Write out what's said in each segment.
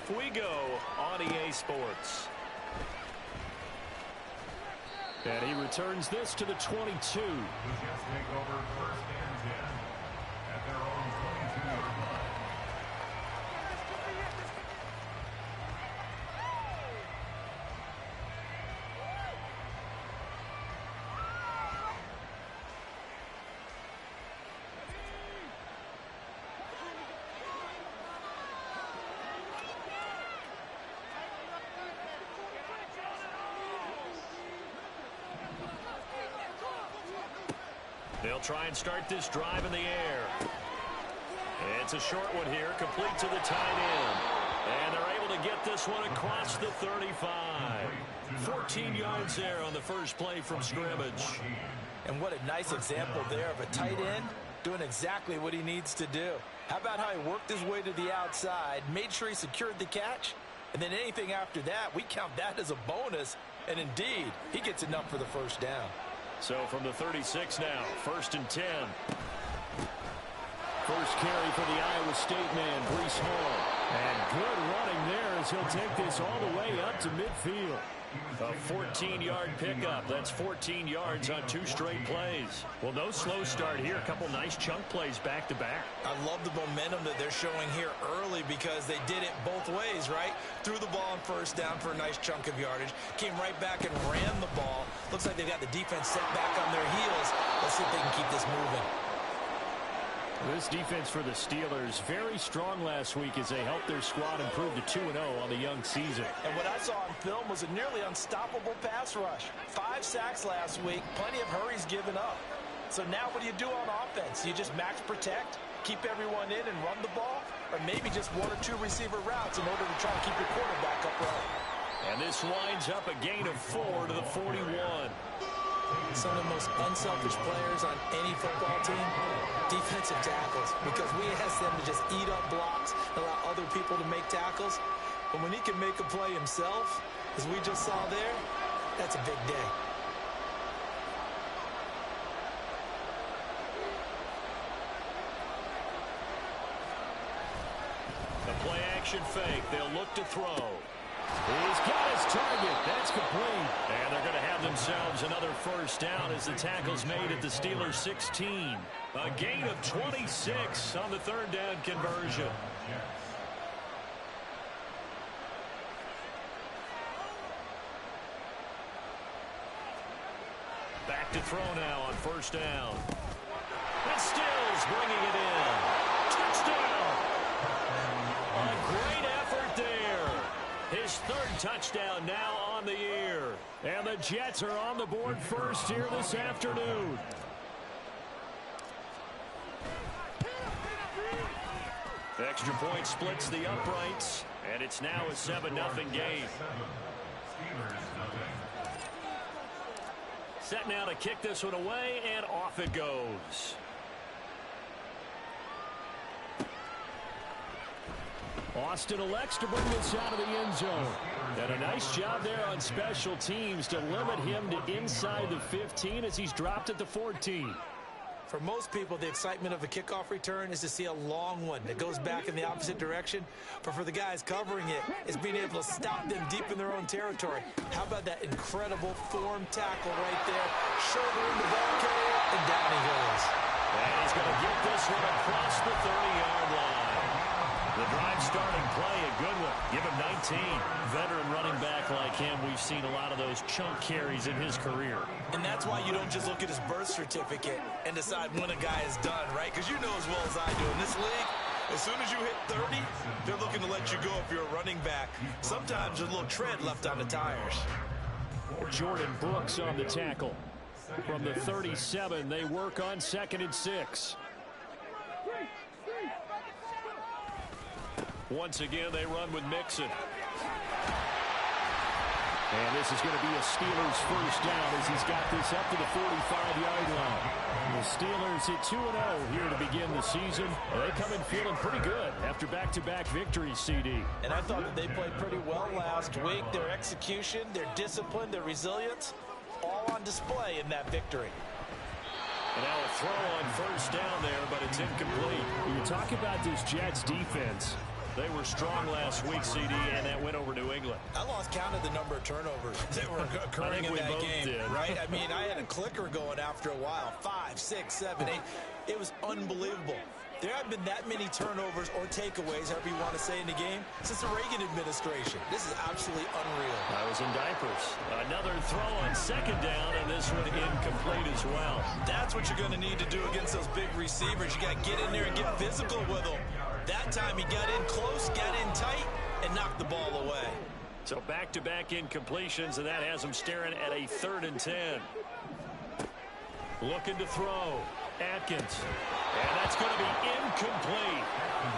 off we go on EA Sports. And he returns this to the 22. Who's just take over 1st and 10 at their own 22-yard line. They'll try and start this drive in the air. It's a short one here, complete to the tight end. And they're able to get this one across the 35. 14 yards there on the first play from scrimmage. And what a nice example there of a tight end doing exactly what he needs to do. How about how he worked his way to the outside, made sure he secured the catch, and then anything after that, we count that as a bonus. And indeed, he gets enough for the first down. So from the 36 now, 1st and 10. First carry for the Iowa State man, Breece Hall. And good running there as he'll take this all the way up to midfield. A 14-yard pickup. That's 14 yards on 2 straight plays. Well, no slow start here. A couple nice chunk plays back-to-back. I love the momentum that they're showing here early because they did it both ways, right? Threw the ball on 1st down for a nice chunk of yardage. Came right back and ran the ball. Looks like they've got the defense set back on their heels. Let's see if they can keep this moving. This defense for the Steelers, very strong last week as they helped their squad improve to 2-0 on the young season. And what I saw on film was a nearly unstoppable pass rush. 5 sacks last week, plenty of hurries given up. So now what do you do on offense? You just max protect, keep everyone in and run the ball, or maybe just 1 or 2 receiver routes in order to try to keep your quarterback upright. And this winds up a gain of 4 to the 41. Some of the most unselfish players on any football team, defensive tackles, because we ask them to just eat up blocks, allow other people to make tackles. But when he can make a play himself, as we just saw there, that's a big day. The play action fake. They'll look to throw. He's got his target. That's complete. And they're going to have themselves another first down as the tackle's made at the Steelers' 16. A gain of 26 on the 3rd down conversion. Back to throw now on 1st down. And Stills bringing it in. Touchdown. A great effort there. His 3rd touchdown now on the year. And the Jets are on the board first here this afternoon. Extra point splits the uprights, and it's now a 7-0 game. Set now to kick this one away, and off it goes. Austin elects to bring this out of the end zone. And a nice job there on special teams to limit him to inside the 15 as he's dropped at the 14. For most people, the excitement of a kickoff return is to see a long one that goes back in the opposite direction. But for the guys covering it, it's being able to stop them deep in their own territory. How about that incredible form tackle right there? Shoulder in the ball carrier, and down he goes. And he's going to get this one across the 30-yard line. The drive starting play, a good one. Give him 19. Veteran running back like him, we've seen a lot of those chunk carries in his career. And that's why you don't just look at his birth certificate and decide when a guy is done, right? Because you know as well as I do, in this league, as soon as you hit 30, they're looking to let you go if you're a running back. Sometimes there's a little tread left on the tires. Jordan Brooks on the tackle. From the 37, they work on 2nd and 6. Once again, they run with Mixon. And this is going to be a Steelers first down as he's got this up to the 45-yard line. The Steelers hit 2-0 here to begin the season. They come in feeling pretty good after back-to-back victories, CD. And I thought that they played pretty well last week. Their execution, their discipline, their resilience, all on display in that victory. And now a throw on first down there, but it's incomplete. When you talk about this Jets defense, They were strong last week, CD, and that win over New England. I lost count of the number of turnovers that were occurring in that game, right? I mean, I had a clicker going after a while. 5, 6, 7, 8. It was unbelievable. There haven't been that many turnovers or takeaways, however you want to say, in the game since the Reagan administration. This is absolutely unreal. I was in diapers. Another throw on second down, and this one incomplete as well. That's what you're going to need to do against those big receivers. You got to get in there and get physical with them. That time he got in close, got in tight, and knocked the ball away. So back-to-back incompletions, and that has him staring at a 3rd and 10. Looking to throw. Atkins. And that's going to be incomplete.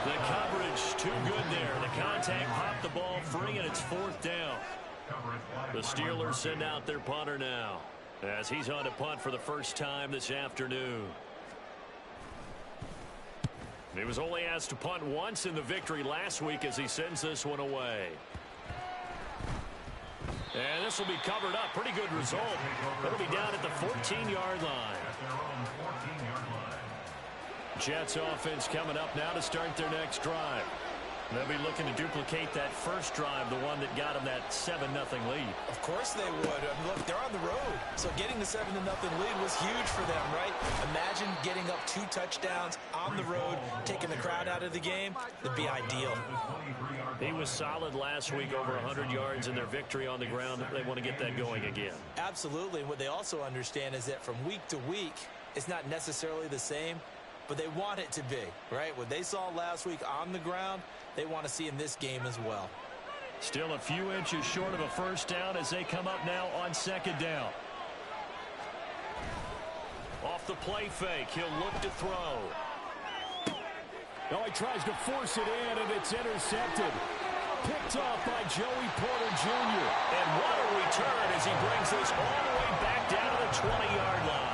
The coverage too good there. The contact popped the ball free, and it's 4th down. The Steelers send out their punter now as he's on to punt for the first time this afternoon. He was only asked to punt once in the victory last week as he sends this one away. And this will be covered up. Pretty good result. It'll be down at the 14-yard line. Jets offense coming up now to start their next drive. They'll be looking to duplicate that first drive, the one that got them that 7-0 lead. Of course they would. I mean, look, they're on the road. So getting the 7-0 lead was huge for them, right? Imagine getting up 2 touchdowns on the road, taking the crowd out of the game. That'd be ideal. He was solid last week, over 100 yards in their victory on the ground. They want to get that going again. Absolutely. And what they also understand is that from week to week, it's not necessarily the same, but they want it to be, right? What they saw last week on the ground, they want to see in this game as well. Still a few inches short of a first down as they come up now on second down. Off the play fake, he'll look to throw. Now he tries to force it in, and it's intercepted. Picked off by Joey Porter Jr. And what a return as he brings this all the way back down to the 20-yard line.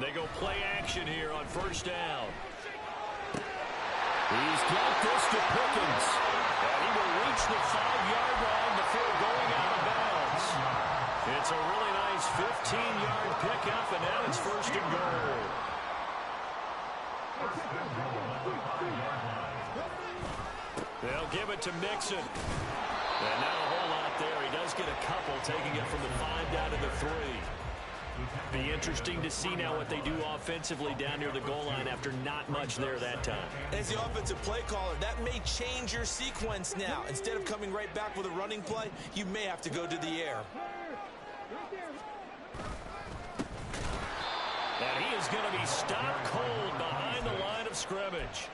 They go play action here on first down. He's got this to Pickens. And he will reach the 5-yard line before going out of bounds. It's a really nice 15-yard pickup, and now it's 1st and goal. They'll give it to Mixon. And not a whole lot there. He does get a couple, taking it from the 5 down to the 3. Be interesting to see now what they do offensively down near the goal line after not much there that time. As the offensive play caller, that may change your sequence now. Instead of coming right back with a running play, you may have to go to the air. And he is going to be stopped cold behind the line of scrimmage.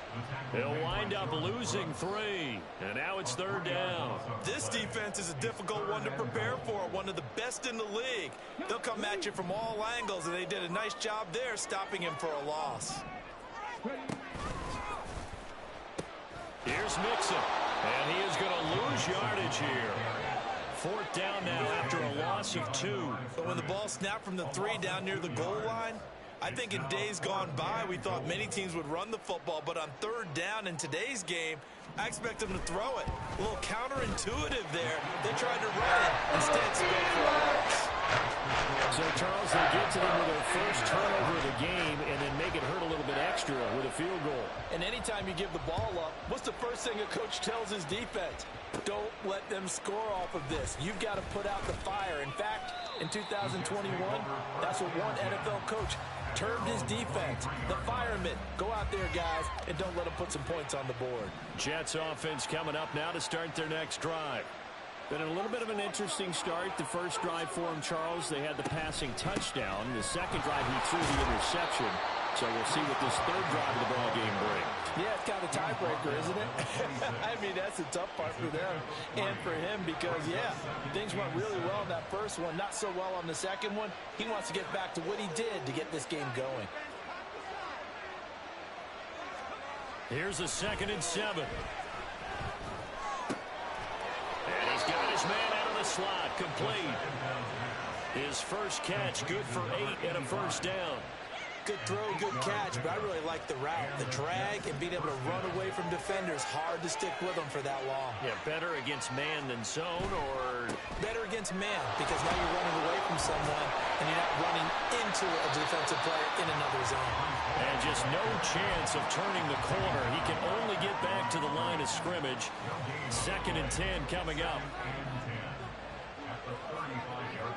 He'll wind up losing 3. And now it's 3rd down. This defense is a difficult one to prepare for, one of the best in the league. They'll come at you from all angles, and they did a nice job there stopping him for a loss. Here's Mixon. And he is going to lose yardage here. 4th down now after a loss of 2. But when the ball snapped from the 3 down near the goal line, I think in days gone by, we thought many teams would run the football, but on 3rd down in today's game, I expect them to throw it. A little counterintuitive there. They tried to run it. Instead, to go for a loss. So, Charles, they get to them with their first turnover of the game and then make it hurt a little bit extra with a field goal. And anytime you give the ball up, what's the first thing a coach tells his defense? Don't let them score off of this. You've got to put out the fire. In fact, in 2021, that's what one NFL coach termed his defense, the firemen. Go out there, guys, and don't let them put some points on the board. Jets offense coming up now to start their next drive. Been a little bit of an interesting start. The first drive for him, Charles, they had the passing touchdown. The second drive, he threw the interception. So we'll see what this 3rd drive of the ball game brings. Yeah, it's kind of a tiebreaker, isn't it? I mean, that's the tough part for them and for him because, yeah, things went really well in that first one, not so well on the second one. He wants to get back to what he did to get this game going. Here's a 2nd and 7. And he's got his man out of the slot, complete. His first catch, good for 8 and a first down. Good throw, good catch, but I really like the route, the drag, and being able to run away from defenders. Hard to stick with them for that long. Yeah, better against man than zone, or Better against man, because now you're running away from someone and you're not running into a defensive player in another zone. And just no chance of turning the corner. He can only get back to the line of scrimmage. 2nd and 10 coming up. At the 35-yard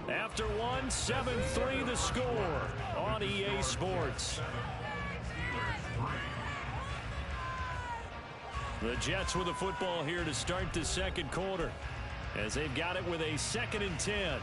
line. After one, 7-3 the score on EA Sports. The Jets with the football here to start the 2nd quarter, as they've got it with a 2nd and 10.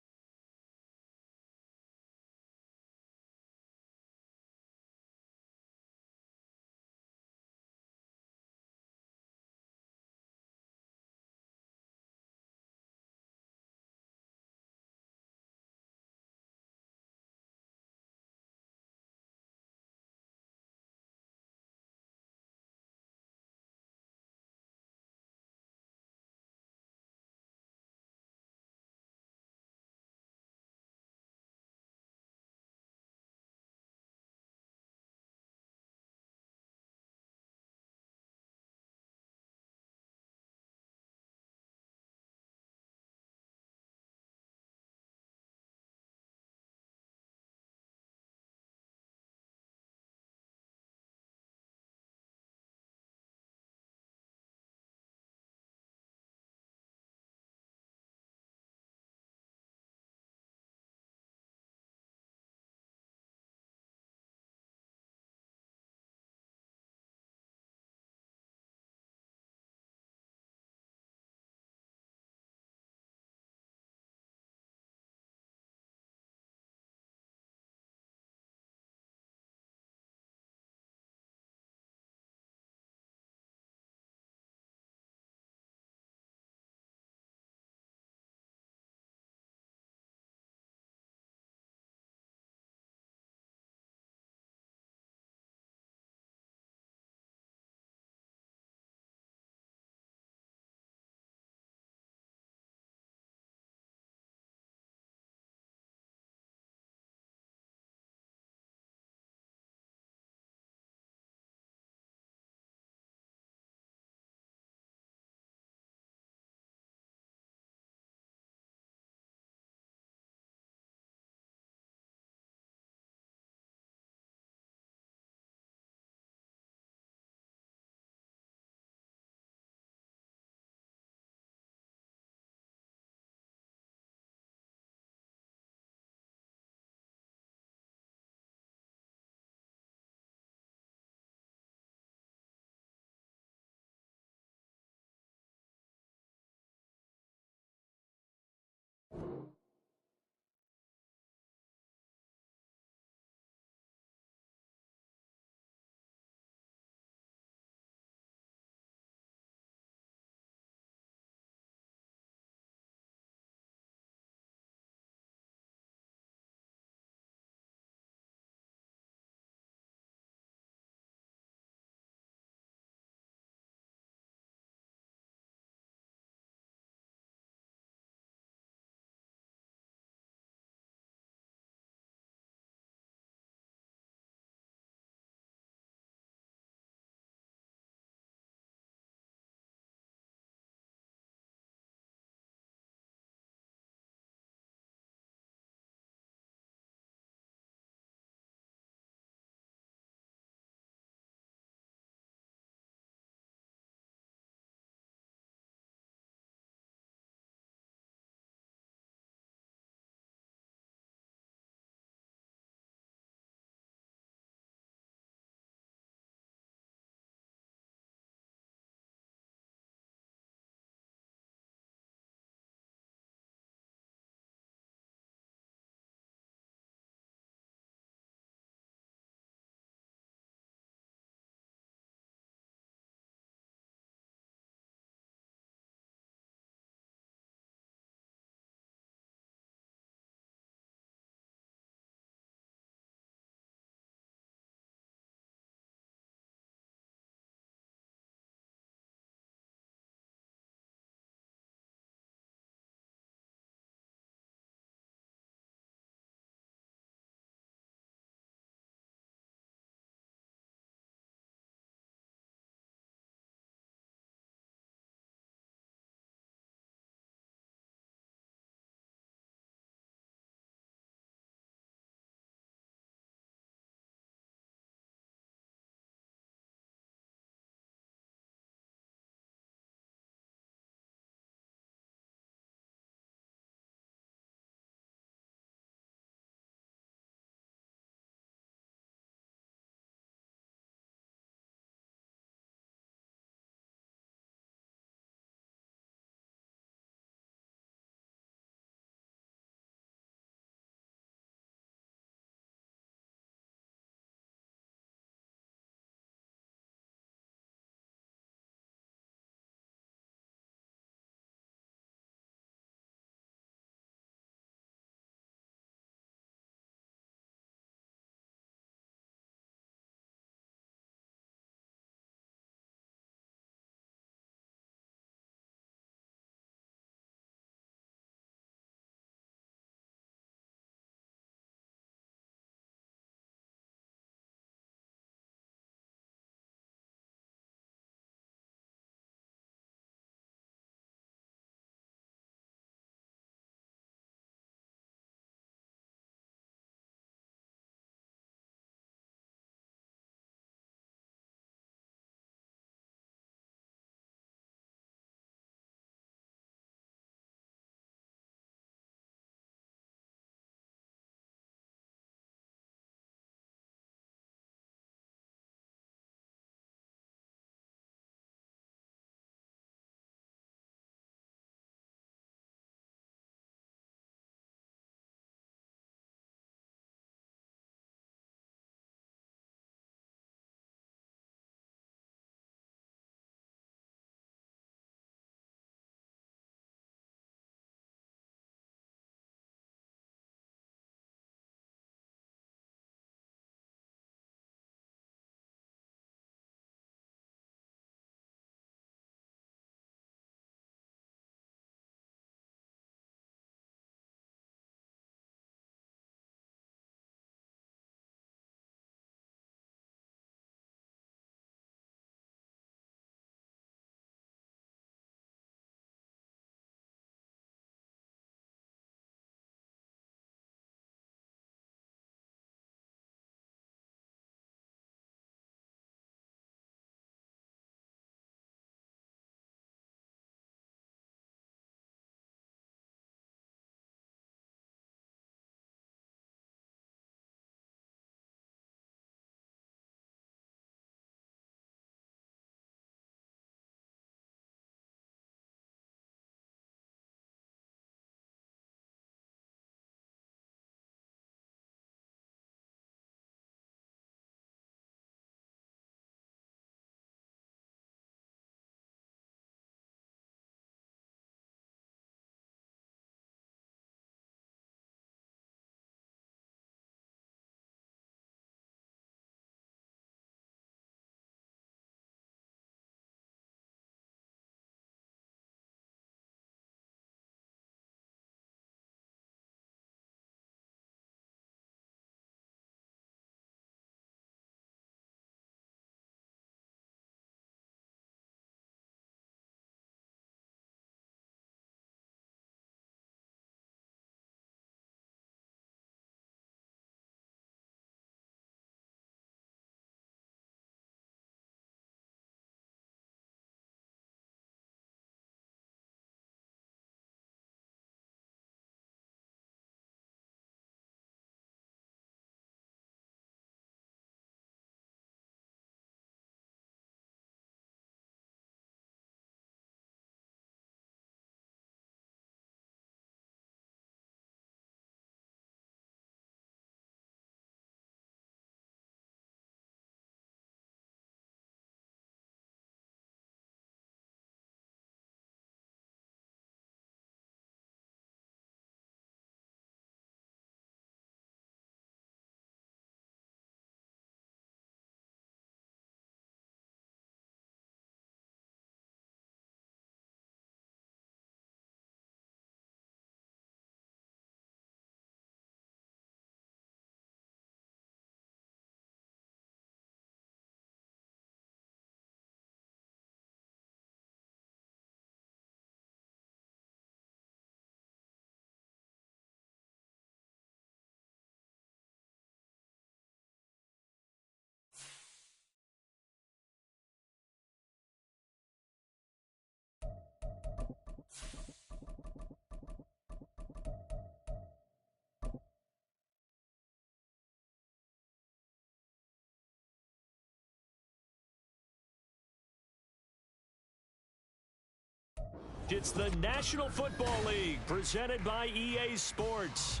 It's the National Football League presented by EA Sports.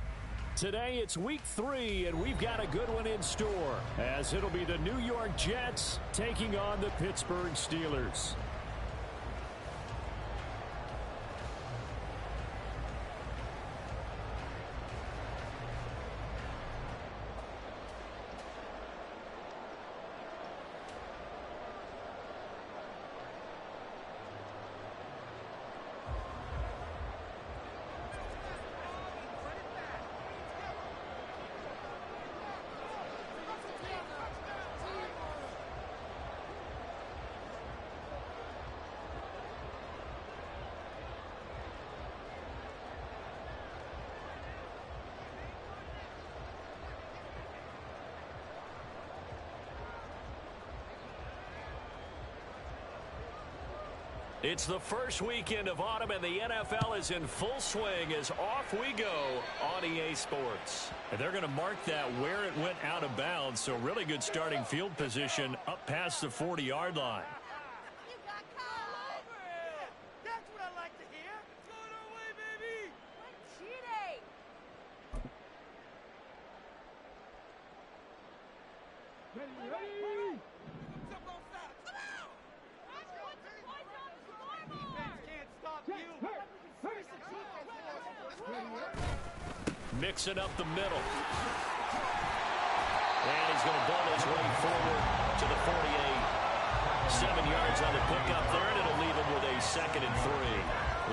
Today it's week 3, and we've got a good one in store, as it'll be the New York Jets taking on the Pittsburgh Steelers. It's the first weekend of autumn, and the NFL is in full swing as off we go on EA Sports. And they're going to mark that where it went out of bounds, so really good starting field position up past the 40-yard line. You got caught over it. That's what I like to hear. Going our way, baby. What cheating? Ready. Jump on side. Come on. Defense can't stop you. Mixing up the middle. And he's going to ball his way forward to the 48. 7 yards on the pickup there, and it'll leave him with a 2nd and 3.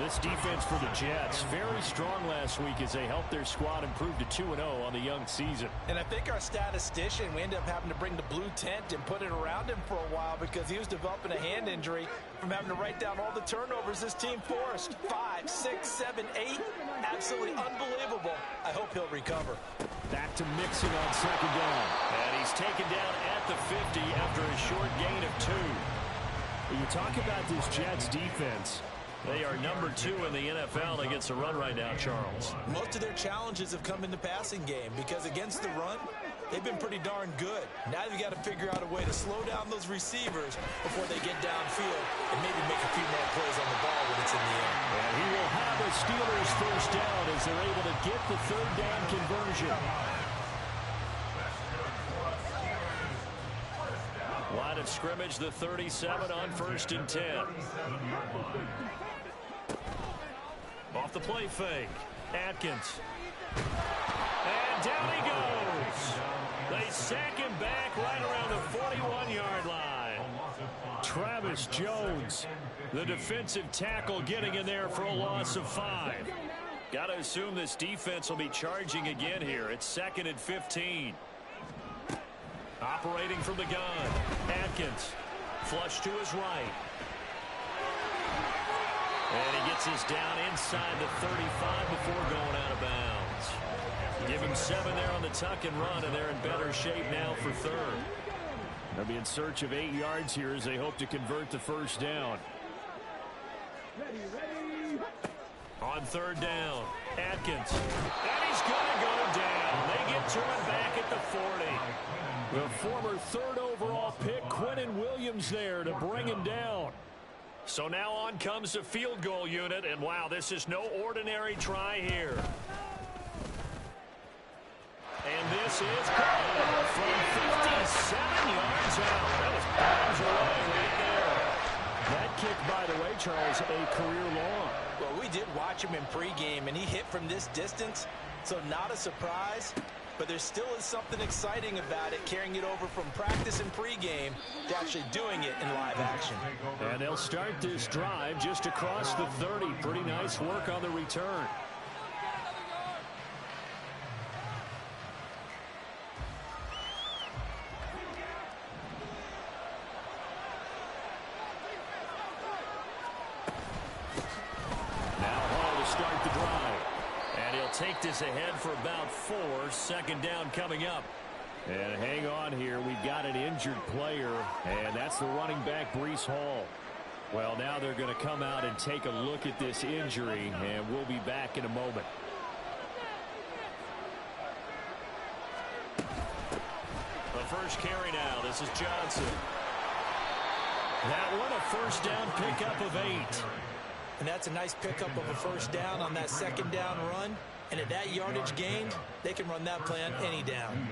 This defense for the Jets, very strong last week as they helped their squad improve to 2-0 on the young season. And I think our statistician, we ended up having to bring the blue tent and put it around him for a while because he was developing a hand injury from having to write down all the turnovers this team forced. 5, 6, 7, 8. Absolutely unbelievable. I hope he'll recover. Back to Mixon on 2nd down. And he's taken down at the 50 after a short gain of 2. When you talk about this Jets defense, they are number 2 in the NFL against the run right now, Charles. Most of their challenges have come in the passing game because against the run, they've been pretty darn good. Now they've got to figure out a way to slow down those receivers before they get downfield and maybe make a few more plays on the ball when it's in the air. And he will have a Steelers first down as they're able to get the 3rd down conversion. Line of scrimmage, the 37 on 1st and 10. Off the play fake. Atkins. And down he goes. They sack him back right around the 41-yard line. Travis Jones, the defensive tackle, getting in there for a loss of 5. Got to assume this defense will be charging again here. It's 2nd and 15. Operating from the gun. Atkins. Flush to his right. And he gets us down inside the 35 before going out of bounds. Give him 7 there on the tuck and run, and they're in better shape now for 3rd. They'll be in search of 8 yards here as they hope to convert the first down. On 3rd down, Atkins. And he's going to go down. They get to him back at the 40. The former 3rd overall pick, Quinnen Williams, there to bring him down. So now on comes the field goal unit, and wow, this is no ordinary try here. And this is good from 57 yards out. That was bombs away right there. That kick, by the way, Charles, a career long. Well, we did watch him in pregame, and he hit from this distance, so not a surprise. But there still is something exciting about it, carrying it over from practice and pregame to actually doing it in live action. And they'll start this drive just across the 30. Pretty nice work on the return. Now Hall to start the drive. And he'll take this ahead for about 4. 2nd down coming up. And hang on here. We've got an injured player, and that's the running back, Breece Hall. Well, now they're going to come out and take a look at this injury, and we'll be back in a moment. The first carry now. This is Johnson. That one a first down pickup of 8. And that's a nice pickup of a first down on that second down run. And at that yardage gained, they can run that play on any down.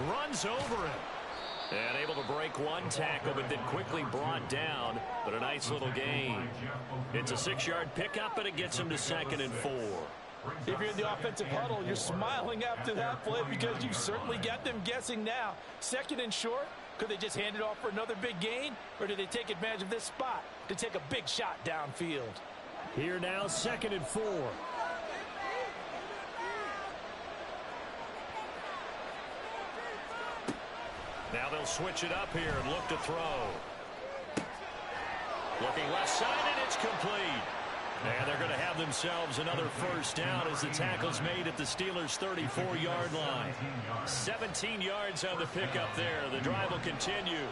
Runs over it. And able to break one tackle, but then quickly brought down. But a nice little gain. It's a 6-yard pickup, and it gets him to 2nd and 4. If you're in the offensive huddle, you're smiling after that play because you certainly got them guessing now. 2nd and short, could they just hand it off for another big gain? Or do they take advantage of this spot to take a big shot downfield? Here now, 2nd and 4. Now they'll switch it up here and look to throw. Looking left side, and it's complete. And they're going to have themselves another first down as the tackle's made at the Steelers' 34-yard line. 17 yards on the pickup there. The drive will continue.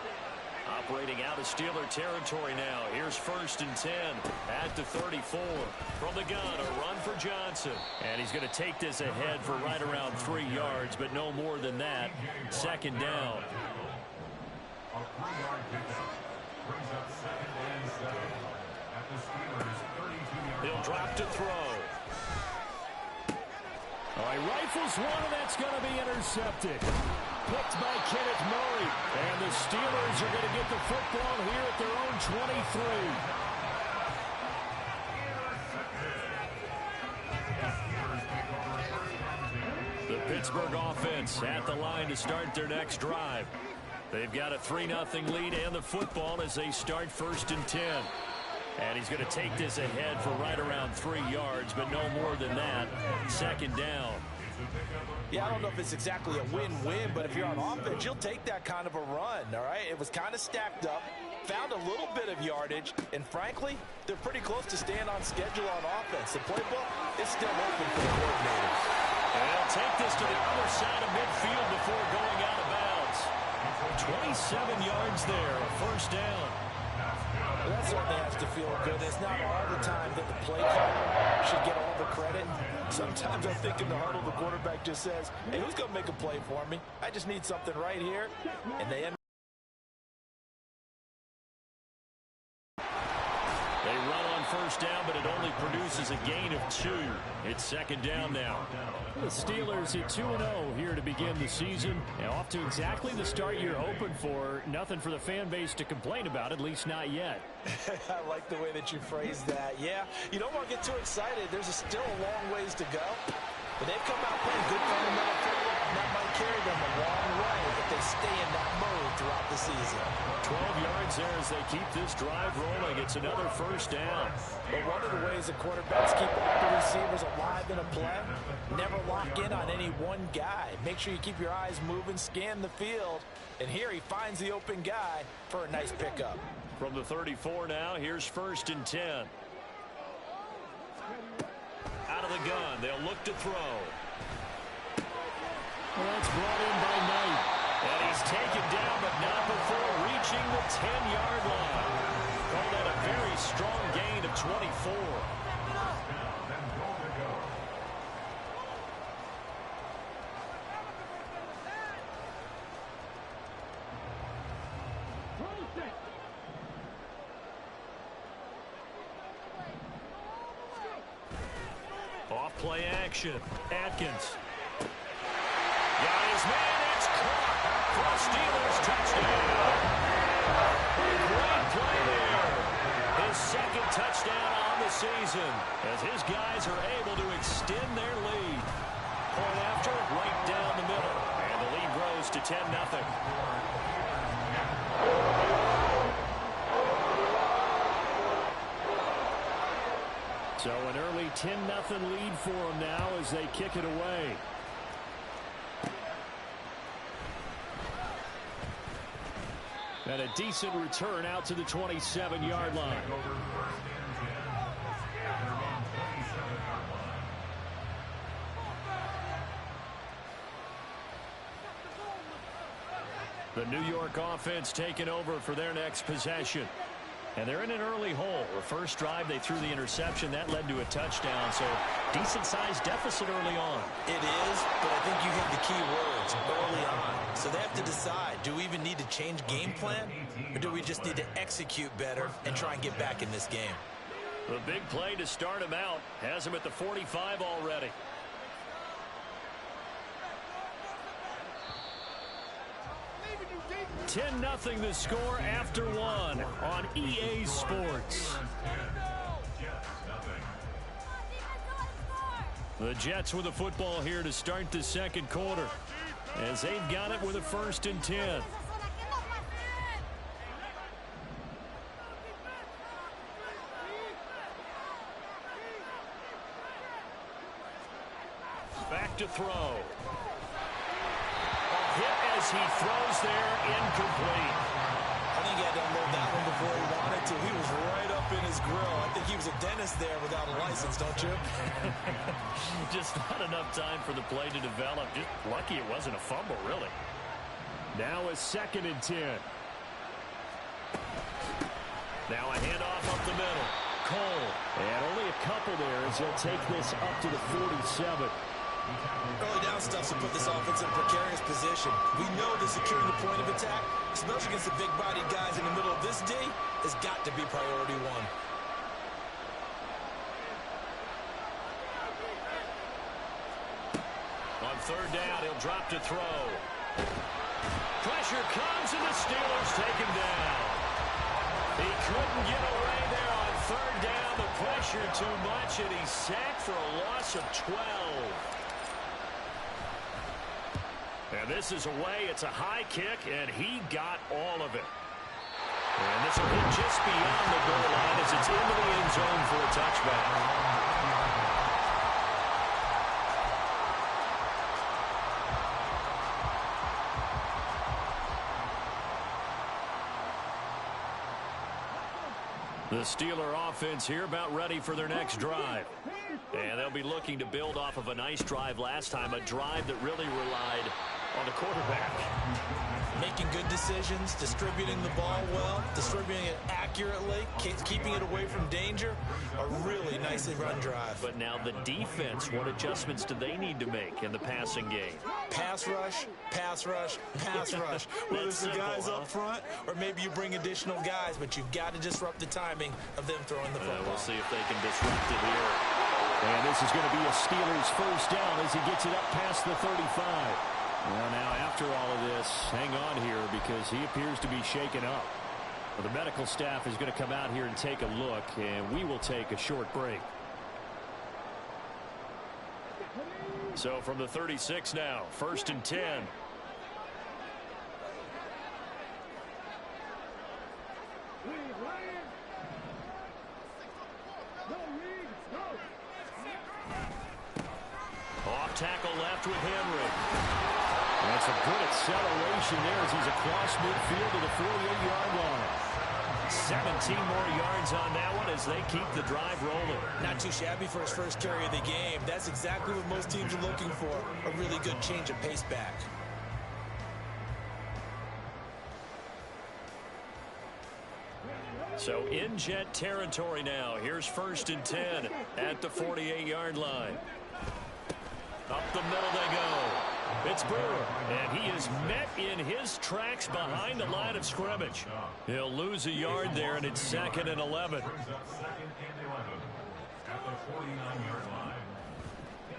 Operating out of Steeler territory now. Here's 1st and 10 at the 34. From the gun, a run for Johnson. And he's going to take this ahead for right around 3 yards, but no more than that. 2nd down. A 3-yard pickup brings up 2nd and 7 at the Steelers' 32-yard line. He'll drop to throw. All right, rifles one, and that's going to be intercepted. Picked by Kenneth Murray. And the Steelers are going to get the football here at their own 23. The Pittsburgh offense at the line to start their next drive. They've got a 3-0 lead and the football as they start 1st and 10. And he's going to take this ahead for right around 3 yards, but no more than that. 2nd down. Yeah, I don't know if it's exactly a win-win, but if you're on offense, you'll take that kind of a run, all right? It was kind of stacked up, found a little bit of yardage, and frankly, they're pretty close to staying on schedule on offense. The playbook is still open for the coordinators. And they'll take this to the other side of midfield before going out of bounds. 27 yards there, a first down. Well, that certainly has to feel good. It's not all the time that the play caller should get all the credit. Sometimes I think in the huddle, the quarterback just says, hey, who's going to make a play for me? I just need something right here. And they end. They run on first down, but it only produces a gain of 2. It's 2nd down now. The Steelers at 2-0 here to begin the season. And off to exactly the start you're hoping for. Nothing for the fan base to complain about, at least not yet. I like the way that you phrased that. Yeah, you don't want to get too excited. There's still a long ways to go. But they've come out playing good fundamental football, and that might carry them a long way if they stay in that mode throughout the season. 12 yards there as they keep this drive rolling. It's another first down. But one of the ways the quarterbacks keep all the receivers alive in a play, never lock in on any one guy. Make sure you keep your eyes moving, scan the field. And here he finds the open guy for a nice pickup. From the 34 now, here's 1st and 10. Out of the gun, they'll look to throw. Well, that's brought in by Knight. And he's taken down, but not before reaching the 10-yard line. Call that a very strong gain of 24. Off play action. Atkins. Got his man. It's caught for a Steelers touchdown. Great play there. His 2nd touchdown on the season as his guys are able to extend their lead. Point after, right down the middle. And the lead grows to 10-0. So an early 10-0 lead for them now as they kick it away. And a decent return out to the 27-yard line. The New York offense taking over for their next possession. And they're in an early hole. The first drive, they threw the interception. That led to a touchdown, so decent-sized deficit early on. It is, but I think you hit the key words, early on. So they have to decide, do we even need to change game plan, or do we just need to execute better and try and get back in this game? The big play to start him out has him at the 45 already. 10-0 the score after one on EA Sports. The Jets with the football here to start the second quarter, as they've got it with a 1st and 10. Back to throw. Hit as he throws there, incomplete. I think he had to unload that one before he wanted to. He was right up in his grill. I think he was a dentist there without a license, don't you? Just not enough time for the play to develop. Just lucky it wasn't a fumble, really. Now a 2nd and 10. Now a handoff up the middle. Cole. And only a couple there as they'll take this up to the 47. Early down stuff to put this offense in a precarious position. We know that securing the point of attack, especially against the big-bodied guys in the middle of this D, has got to be priority one. On 3rd down, he'll drop to throw. Pressure comes, and the Steelers take him down. He couldn't get away there on 3rd down. The pressure too much, and he's sacked for a loss of 12. And this is away. It's a high kick, and he got all of it. And this will hit just beyond the goal line as it's into the end zone for a touchback. The Steeler offense here about ready for their next drive. And they'll be looking to build off of a nice drive last time, a drive that really relied on the quarterback. Making good decisions, distributing the ball well, distributing it accurately, keeping it away from danger. A really nicely run drive. But now the defense, what adjustments do they need to make in the passing game? Pass rush, pass rush, pass rush. Whether it's the guys up front or maybe you bring additional guys, but you've got to disrupt the timing of them throwing the football. We'll see if they can disrupt it here. And this is going to be a Steelers 1st down as he gets it up past the 35. Well, now after all of this, hang on here because he appears to be shaken up. Well, the medical staff is going to come out here and take a look, and we will take a short break. So from the 36 now, 1st and 10. Off tackle left with Henry. That's a good acceleration there as he's across midfield to the 48-yard line. 17 more yards on that one as they keep the drive rolling. Not too shabby for his first carry of the game. That's exactly what most teams are looking for, a really good change of pace back. So in Jet territory now. Here's 1st and 10 at the 48-yard line. Up the middle they go. It's Brewer, and he is met in his tracks behind the line of scrimmage. He'll lose a yard there, and it's 2nd and 11.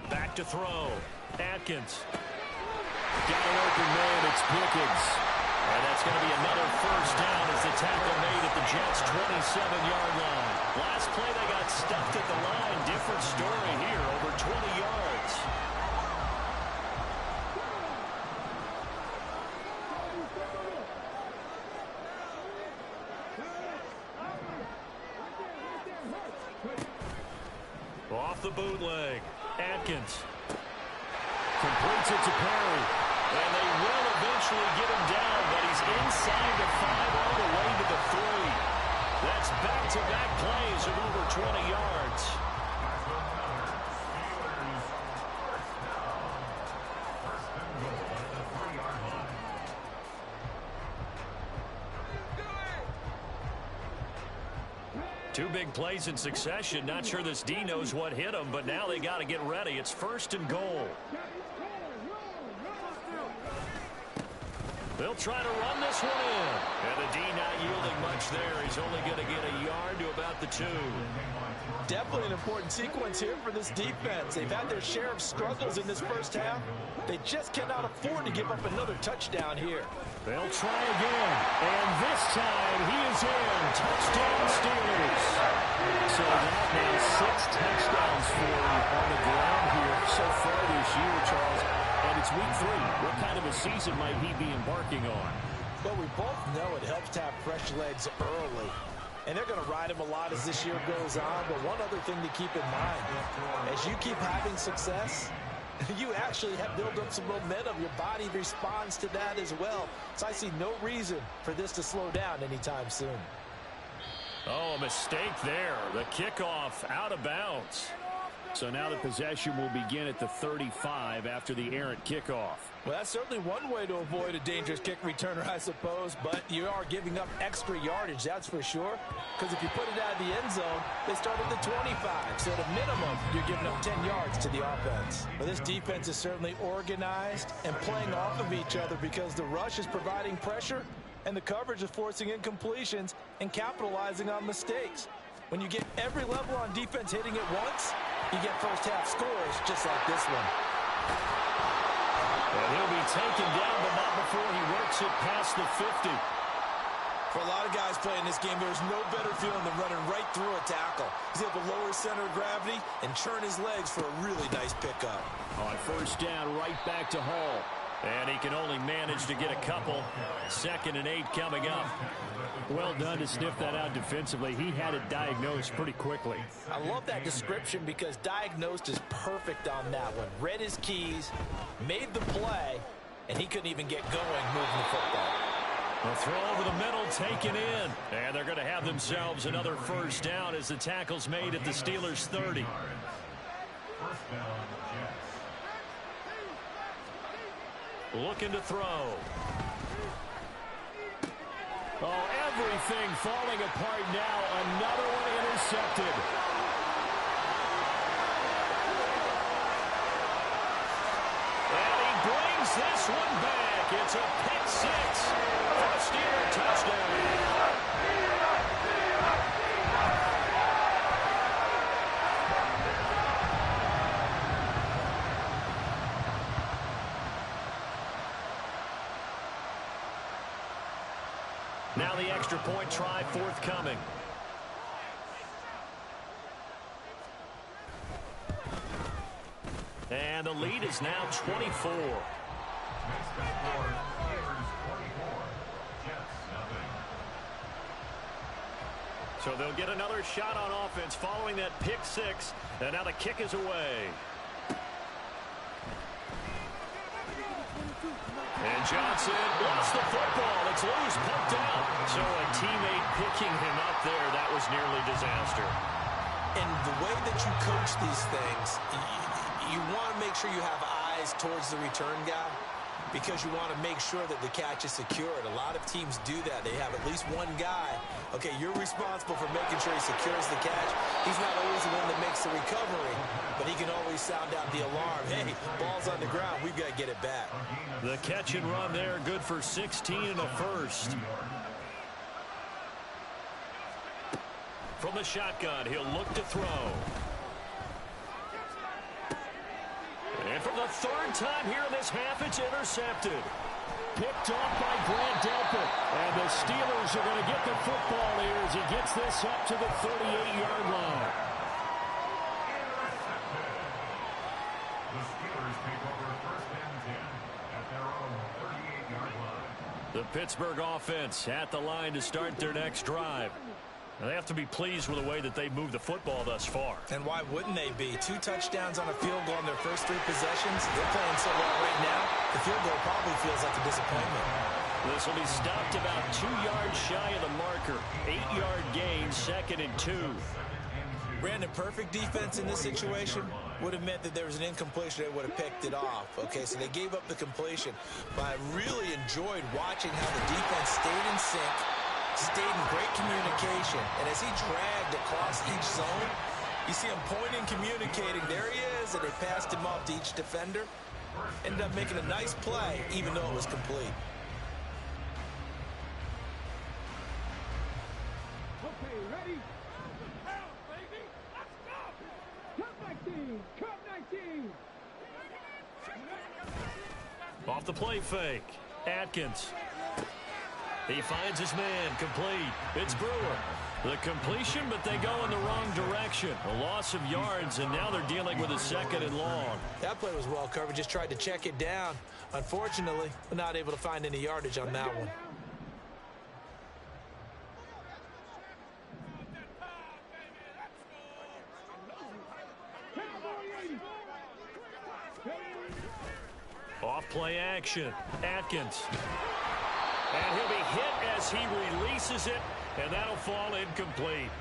Back to throw. Atkins. Got an open man. It's Pickens. And that's going to be another 1st down as the tackle made at the Jets' 27-yard line. Last play, they got stuffed at the line. Different story here, over 20 yards. Off the bootleg. Atkins. Completes it to Perry. And they will eventually get him down, but he's inside the 5 all the way to the 3. That's back-to-back plays of over 20 yards. big plays in succession. Not sure this D knows what hit him, but now they got to get ready. It's 1st and goal. They'll try to run this one in. And the D not yielding much there. He's only going to get a yard to about the 2. Definitely an important sequence here for this defense. They've had their share of struggles in this first half. They just cannot afford to give up another touchdown here. They'll try again. And this time he is in. Touchdown Steelers. So that now 6 touchdowns for him on the ground here so far this year, Charles. And it's week 3. What kind of a season might he be embarking on? Well, we both know it helps to have fresh legs early. And they're going to ride him a lot as this year goes on. But one other thing to keep in mind, as you keep having success, you actually have built up some momentum. Your body responds to that as well. So I see no reason for this to slow down anytime soon. Oh, a mistake there. The kickoff out of bounds. So now the possession will begin at the 35 after the errant kickoff. Well, that's certainly one way to avoid a dangerous kick returner, I suppose, but you are giving up extra yardage, that's for sure, because if you put it out of the end zone, they start at the 25, so at a minimum, you're giving up 10 yards to the offense. But this defense is certainly organized and playing off of each other because the rush is providing pressure and the coverage is forcing incompletions and capitalizing on mistakes. When you get every level on defense hitting it once, you get first half scores just like this one. And he'll be taken down, but not before he works it past the 50. For a lot of guys playing this game, there's no better feeling than running right through a tackle. He's able to lower his center of gravity and churn his legs for a really nice pickup. On 1st down, right back to Hall. And he can only manage to get a couple. 2nd and 8 coming up. Well done to sniff that out defensively. He had it diagnosed pretty quickly. I love that description because diagnosed is perfect on that one. Read his keys, made the play, and he couldn't even get going moving the football. The throw over the middle taken in. And they're going to have themselves another 1st down as the tackle's made at the Steelers' 30. 1st down, Jets. Looking to throw. Oh, everything falling apart now. Another one intercepted. And he brings this one back. It's a pick 6 for a Steeler touchdown. Now the extra point try forthcoming. And the lead is now 24. Next score, Steelers 24, Jets 0. So they'll get another shot on offense following that pick 6. And now the kick is away. And Johnson lost the football. It's loose, pumped out. So a teammate picking him up there, that was nearly disaster. And the way that you coach these things, you want to make sure you have eyes towards the return guy because you want to make sure that the catch is secured. A lot of teams do that. They have at least one guy. Okay, you're responsible for making sure he secures the catch. He's not always the one that makes the recovery, but he can always sound out the alarm. Hey, ball's on the ground. We've got to get it back. The catch and run there, good for 16 and a 1st. From the shotgun, he'll look to throw. And for the 3rd time here in this half, it's intercepted. Picked off by Grant Delpit. And the Steelers are going to get the football here as he gets this up to the 38-yard line. The Steelers take over 1st and 10 at their own 38-yard line. The Pittsburgh offense at the line to start their next drive. Now they have to be pleased with the way that they moved the football thus far. And why wouldn't they be? 2 touchdowns on a field goal in their first 3 possessions. They're playing so well right now, the field goal probably feels like a disappointment. This will be stopped about 2 yards shy of the marker. 8-yard gain, 2nd and 2. Brandon, perfect defense in this situation would have meant that there was an incompletion. They would have picked it off. Okay, so they gave up the completion. But I really enjoyed watching how the defense stayed in sync, stayed in great communication. And as he dragged across each zone, you see him pointing, communicating. There he is, and they passed him off to each defender. Ended up making a nice play, even though it was complete. Okay, ready? Cut 19! Cut 19! Off the play fake. Atkins. He finds his man. Complete. It's Brewer. The completion, but they go in the wrong direction. A loss of yards, and now they're dealing with a 2nd and long. That play was well covered. Just tried to check it down. Unfortunately, we're not able to find any yardage on that one. Off play action. Atkins. And he'll be hit as he releases it, and that'll fall incomplete.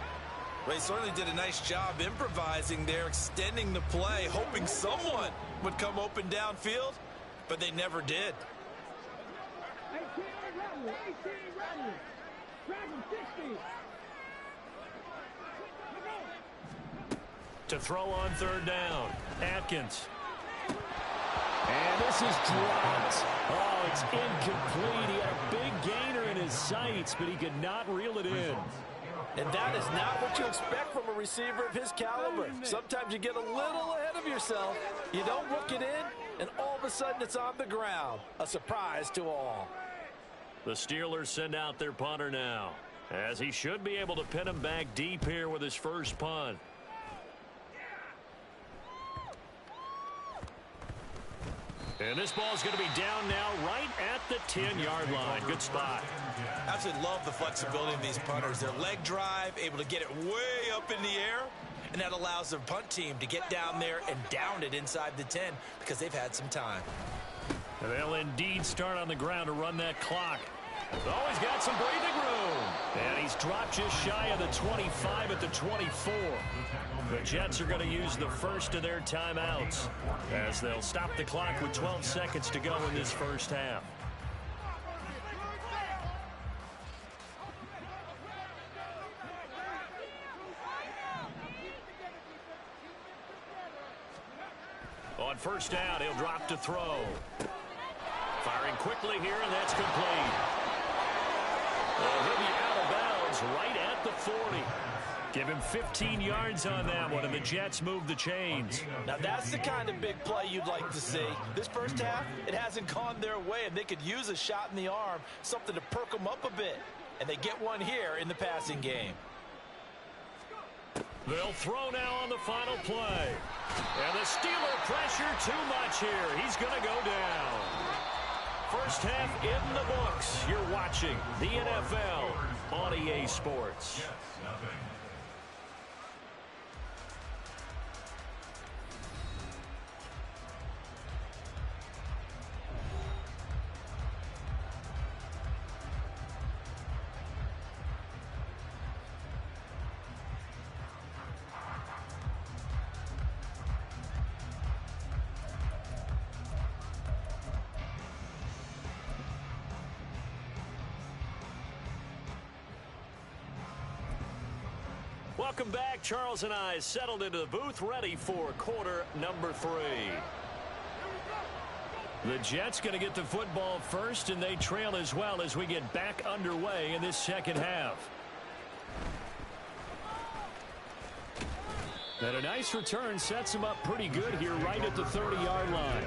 Ray certainly did a nice job improvising there, extending the play, hoping someone would come open downfield, but they never did. 18 Rebel! Dragon 60! To throw on 3rd down. Atkins. And this is dropped. Oh, it's incomplete. He had a big gainer in his sights, but he could not reel it in. And that is not what you expect from a receiver of his caliber. Sometimes you get a little ahead of yourself. You don't look it in, and all of a sudden it's on the ground. A surprise to all. The Steelers send out their punter now, as he should be able to pin him back deep here with his first punt. And this ball's going to be down now right at the 10-yard line. Good spot. Absolutely love the flexibility of these punters. Their leg drive, able to get it way up in the air, and that allows the punt team to get down there and down it inside the 10 because they've had some time. And they'll indeed start on the ground to run that clock. Oh, he's got some breathing room. And he's dropped just shy of the 25 at the 24. The Jets are going to use the first of their timeouts as they'll stop the clock with 12 seconds to go in this first half. On 1st down, he'll drop to throw. Firing quickly here, and that's complete. Well, he'll be out of bounds right at the 40. Give him 15 yards on that one, and the Jets move the chains. Now, that's the kind of big play you'd like to see. This first half, it hasn't gone their way, and they could use a shot in the arm, something to perk them up a bit. And they get one here in the passing game. They'll throw now on the final play. And the Steeler pressure too much here. He's going to go down. First half in the books. You're watching the NFL on EA Sports. Welcome back. Charles and I settled into the booth, ready for quarter number 3. The Jets going to get the football first, and they trail as well as we get back underway in this second half. And a nice return sets them up pretty good here right at the 30-yard line.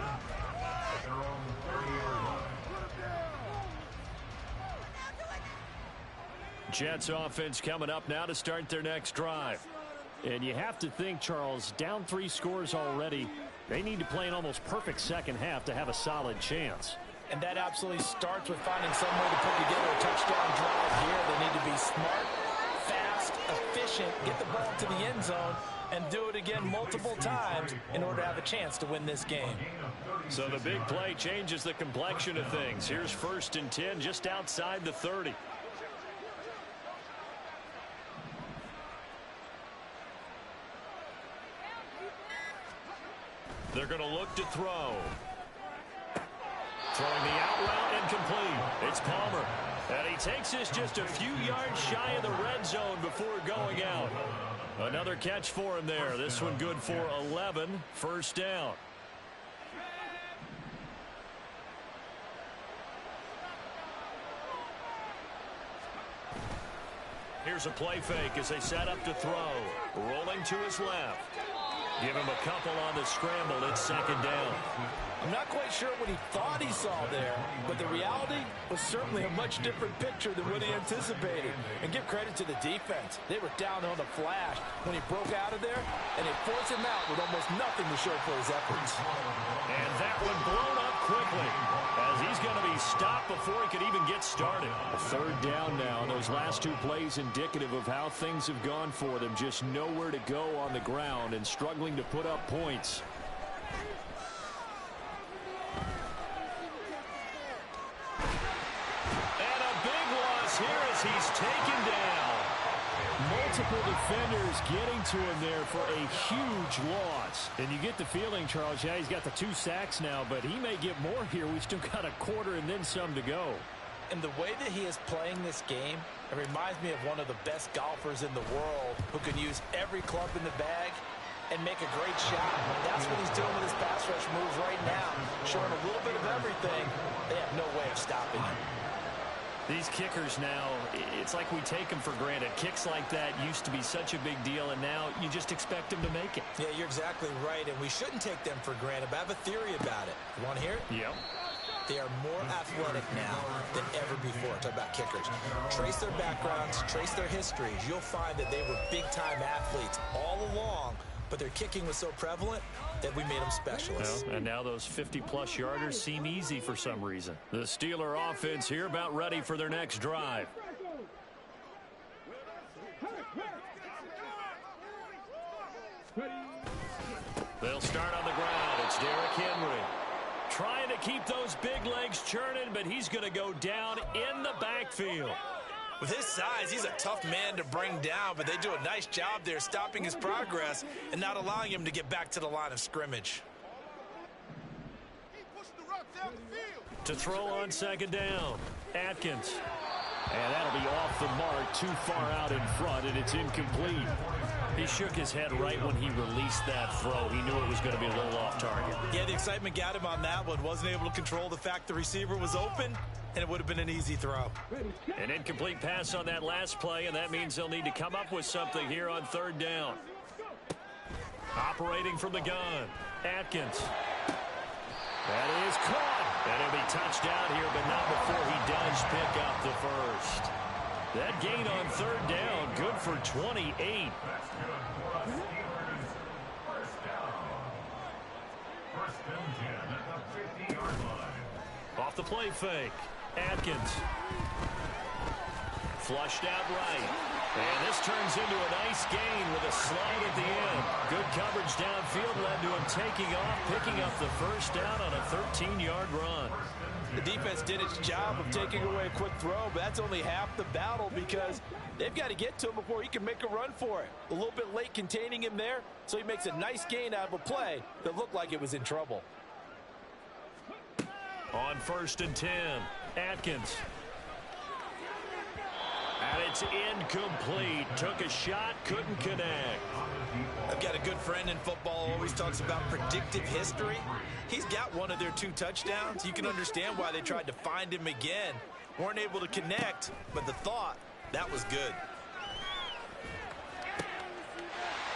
Jets offense coming up now to start their next drive. And you have to think, Charles, down 3 scores already. They need to play an almost perfect second half to have a solid chance. And that absolutely starts with finding some way to put together a touchdown drive here. They need to be smart, fast, efficient, get the ball to the end zone, and do it again multiple times in order to have a chance to win this game. So the big play changes the complexion of things. Here's 1st and 10 just outside the 30. They're going to look to throw. Throwing the out route incomplete. It's Palmer. And he takes this just a few yards shy of the red zone before going out. Another catch for him there. This one good for 11. First down. Here's a play fake as they set up to throw. Rolling to his left. Give him a couple on the scramble. It's second down. I'm not quite sure what he thought he saw there, but the reality was certainly a much different picture than what he anticipated. And give credit to the defense. They were down on the flash when he broke out of there, and they forced him out with almost nothing to show for his efforts. And that one blown up quickly as he's going to be stopped before he could even get started. A third down now. Those last two plays indicative of how things have gone for them. Just nowhere to go on the ground and struggling to put up points. And a big loss here as he's taken down. Multiple defenders getting to him there for a huge loss. And you get the feeling, Charles, yeah, he's got the 2 sacks now, but he may get more here. We've still got a quarter and then some to go. And the way that he is playing this game, it reminds me of one of the best golfers in the world who can use every club in the bag and make a great shot. That's what he's doing with his pass rush moves right now, showing a little bit of everything. They have no way of stopping him. These kickers now, it's like we take them for granted. Kicks like that used to be such a big deal, and now you just expect them to make it. Yeah, you're exactly right, and we shouldn't take them for granted, but I have a theory about it. You want to hear it? Yep. They are more athletic now than ever before. Talk about kickers. Trace their backgrounds, trace their histories. You'll find that they were big-time athletes all along, but their kicking was so prevalent that we made them specialists. Well, and now those 50-plus yarders seem easy for some reason. The Steeler offense here about ready for their next drive. They'll start on the ground. It's Derrick Henry. Trying to keep those big legs churning, but he's going to go down in the backfield. With his size, he's a tough man to bring down, but they do a nice job there stopping his progress and not allowing him to get back to the line of scrimmage. To throw on second down, Atkins. And that'll be off the mark, too far out in front, and it's incomplete. He shook his head right when he released that throw. He knew it was going to be a little off target. Yeah, the excitement got him on that one. Wasn't able to control the fact the receiver was open, and it would have been an easy throw. An incomplete pass on that last play, and that means they'll need to come up with something here on third down. Operating from the gun, Atkins. That is caught. And it'll be touchdown here, but not before he does pick up the first. That gain on third down, good for 28. Off the play fake, Atkins. Flushed out right. And this turns into a nice gain with a slide at the end. Good coverage downfield led to him taking off, picking up the first down on a 13-yard run. The defense did its job of taking away a quick throw, but that's only half the battle because they've got to get to him before he can make a run for it. A little bit late containing him there, so he makes a nice gain out of a play that looked like it was in trouble. On 1st and 10, Atkins. And it's incomplete. Took a shot, couldn't connect. I've got a good friend in football, always talks about predictive history. He's got one of their 2 touchdowns. You can understand why they tried to find him again. Weren't able to connect, but the thought, that was good.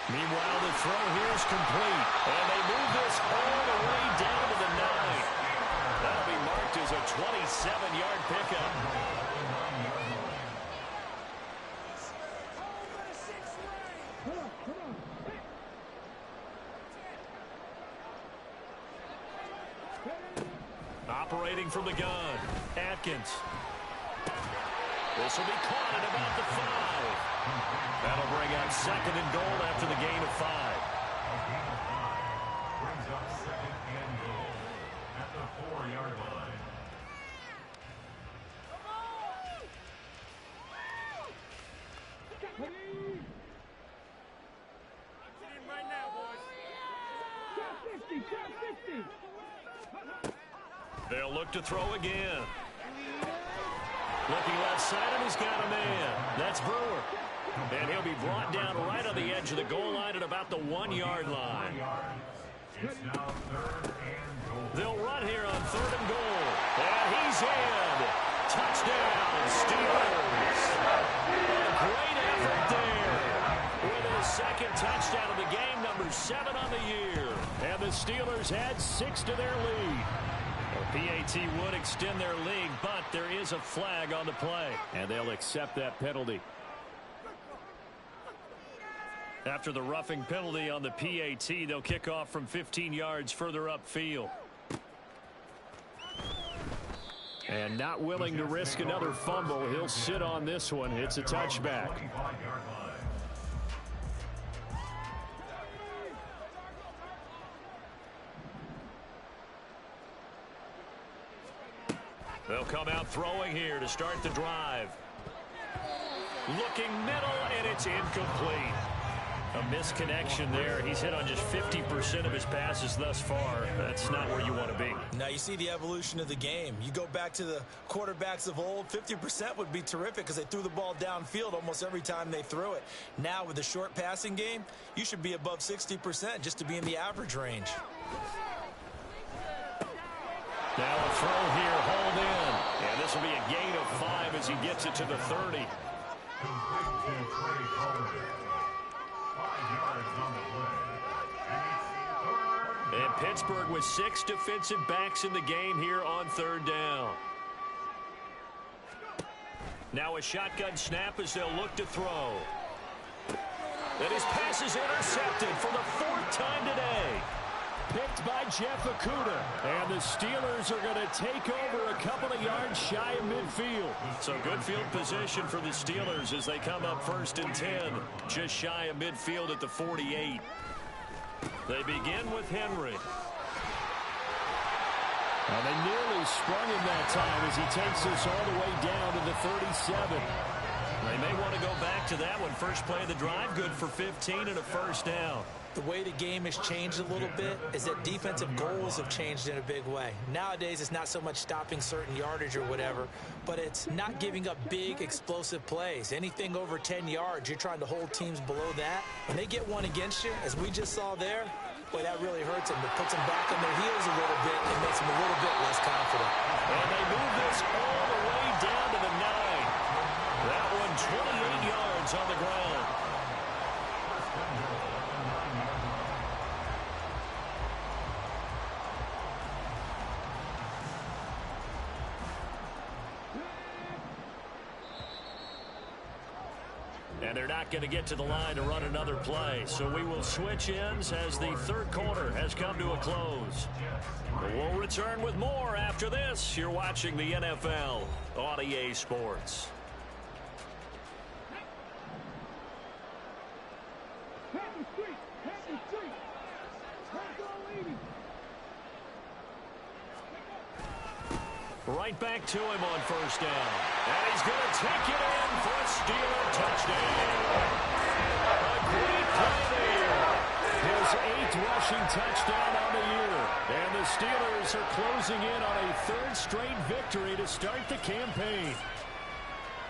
Meanwhile, the throw here is complete. And they move this all the way down to the 9. That'll be marked as a 27-yard pickup. Operating from the gun, Atkins. This will be caught at about the 5. That'll bring up 2nd and goal after the gain of 5. Brings up 2nd and goal at the 4-yard line. Right now, boys. Shot 50, shot 50. They'll look to throw again. Looking left side, and he's got a man. That's Brewer. And he'll be brought down right on the edge of the goal line at about the 1-yard line. It's now 3rd and goal. They'll run here on 3rd and goal. And he's in. Touchdown, Steelers. A great effort there. With his second touchdown of the game, number 7 on the year. And the Steelers add 6 to their lead. The PAT would extend their lead, but there is a flag on the play. And they'll accept that penalty. After the roughing penalty on the PAT, they'll kick off from 15 yards further upfield. And not willing to risk another fumble, he'll sit on this one. It's a touchback. They'll come out throwing here to start the drive. Looking middle, and it's incomplete. A misconnection there. He's hit on just 50% of his passes thus far. That's not where you want to be. Now you see the evolution of the game. You go back to the quarterbacks of old, 50% would be terrific because they threw the ball downfield almost every time they threw it. Now with the short passing game, you should be above 60% just to be in the average range. Now a throw here, hold in. And this will be a gain of 5 as he gets it to the 30. And Pittsburgh with 6 defensive backs in the game here on 3rd down. Now a shotgun snap as they'll look to throw. And his pass is intercepted for the 4th time today. Picked by Jeff Okudah. And the Steelers are going to take over a couple of yards shy of midfield. So good field position for the Steelers as they come up 1st and 10. Just shy of midfield at the 48. They begin with Henry. And they nearly sprung him that time as he takes us all the way down to the 37. They may want to go back to that one. First play of the drive, good for 15 and a 1st down. The way the game has changed a little bit is that defensive goals have changed in a big way. Nowadays, it's not so much stopping certain yardage or whatever, but it's not giving up big, explosive plays. Anything over 10 yards, you're trying to hold teams below that. When they get one against you, as we just saw there, boy, that really hurts them. It puts them back on their heels a little bit and makes them a little bit less confident. And they move this all the way down to the 9. That one 28 yards on the ground. And they're not going to get to the line to run another play. So we will switch ends as the 3rd quarter has come to a close. We'll return with more after this. You're watching the NFL on EA Sports. Right back to him on 1st down. And he's going to take it in for a Steeler touchdown. A great play there. His 8th rushing touchdown on the year. And the Steelers are closing in on a 3rd straight victory to start the campaign.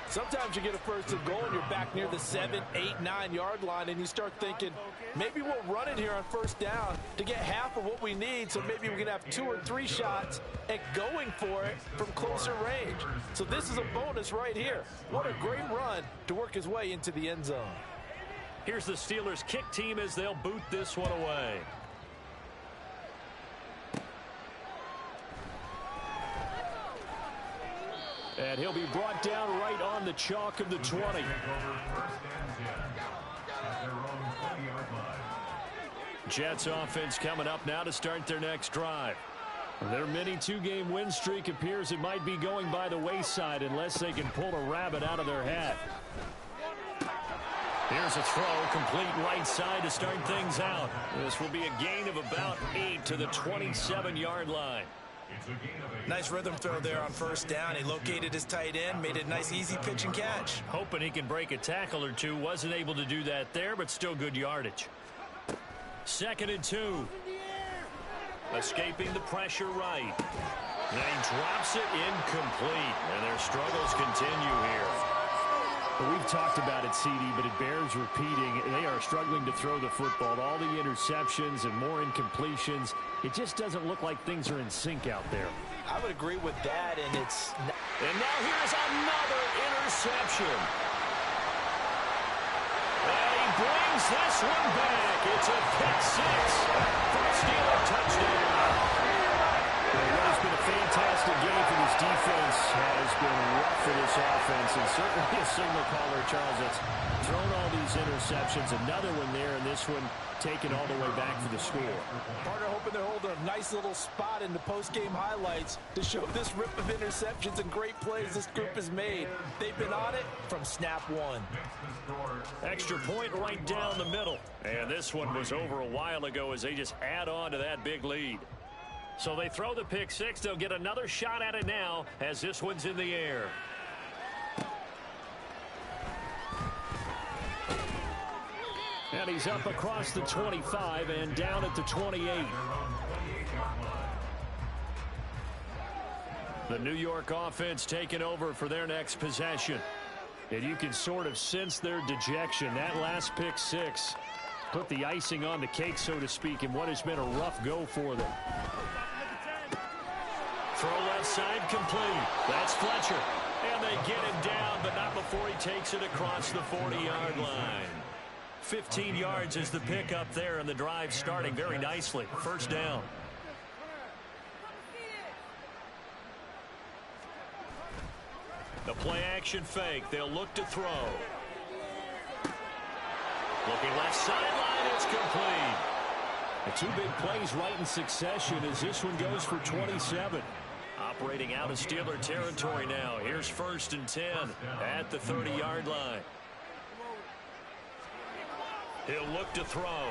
Sometimes you get a 1st and goal and you're back near the 7, 8, 9 yard line and you start thinking, maybe we'll run it here on 1st down to get half of what we need, so maybe we can have 2 or 3 shots at going for it from closer range. So this is a bonus right here. What a great run to work his way into the end zone. Here's the Steelers kick team as they'll boot this one away. And he'll be brought down right on the chalk of the 20. Jets offense coming up now to start their next drive. Their mini 2-game win streak appears it might be going by the wayside unless they can pull a rabbit out of their hat. Here's a throw, complete right side to start things out. This will be a gain of about 8 to the 27-yard line. Nice rhythm throw there on 1st down. He located his tight end, made it a nice easy pitch and catch. Hoping he can break a tackle or two. Wasn't able to do that there, but still good yardage. 2nd and 2. Escaping the pressure right. And he drops it incomplete, and their struggles continue here. Well, we've talked about it, CD, but it bears repeating. They are struggling to throw the football. All the interceptions and more incompletions. It just doesn't look like things are in sync out there. I would agree with that, and it's... And now here's another interception. And he brings this one back. It's a pick six for a Steeler touchdown. Well, what has been a fantastic game for this defense has been rough for this offense, and certainly a signal caller, Charles, that's thrown all these interceptions. Another one there, and this one taken all the way back for the score. Partner hoping they're holding a nice little spot in the post-game highlights to show this rip of interceptions and great plays this group has made. They've been on it from snap one. Extra point right down the middle. And this one was over a while ago as they just add on to that big lead. So they throw the pick six. They'll get another shot at it now as this one's in the air. And he's up across the 25 and down at the 28. The New York offense taking over for their next possession. And you can sort of sense their dejection. That last pick six put the icing on the cake, so to speak, in what has been a rough go for them. Throw left side complete. That's Fletcher. And they get him down, but not before he takes it across the 40-yard line. 15 yards is the pickup there, and the drive starting very nicely. First down. The play-action fake. They'll look to throw. Looking left sideline. It's complete. The two big plays right in succession as this one goes for 27. Operating out of Steeler territory now. Here's 1st and 10 at the 30-yard line. He'll look to throw.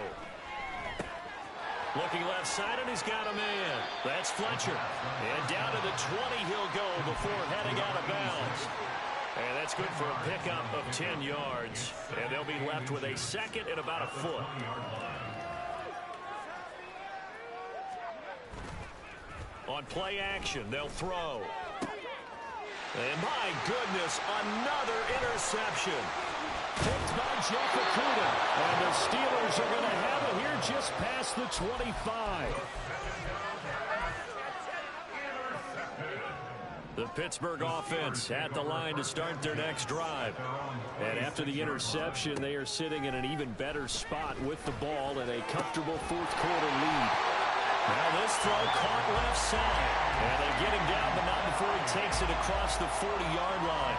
Looking left side, and he's got a man. That's Fletcher. And down to the 20 he'll go before heading out of bounds. And that's good for a pickup of 10 yards. And they'll be left with a second and about a foot. On play action, they'll throw. And my goodness, another interception. Picked by Jeff Okuda. And the Steelers are going to have it here just past the 25. The Pittsburgh offense at the line to start their next drive. And after the interception, they are sitting in an even better spot with the ball and a comfortable fourth quarter lead. Now this throw caught left side. And they get him down, but not before he takes it across the 40-yard line.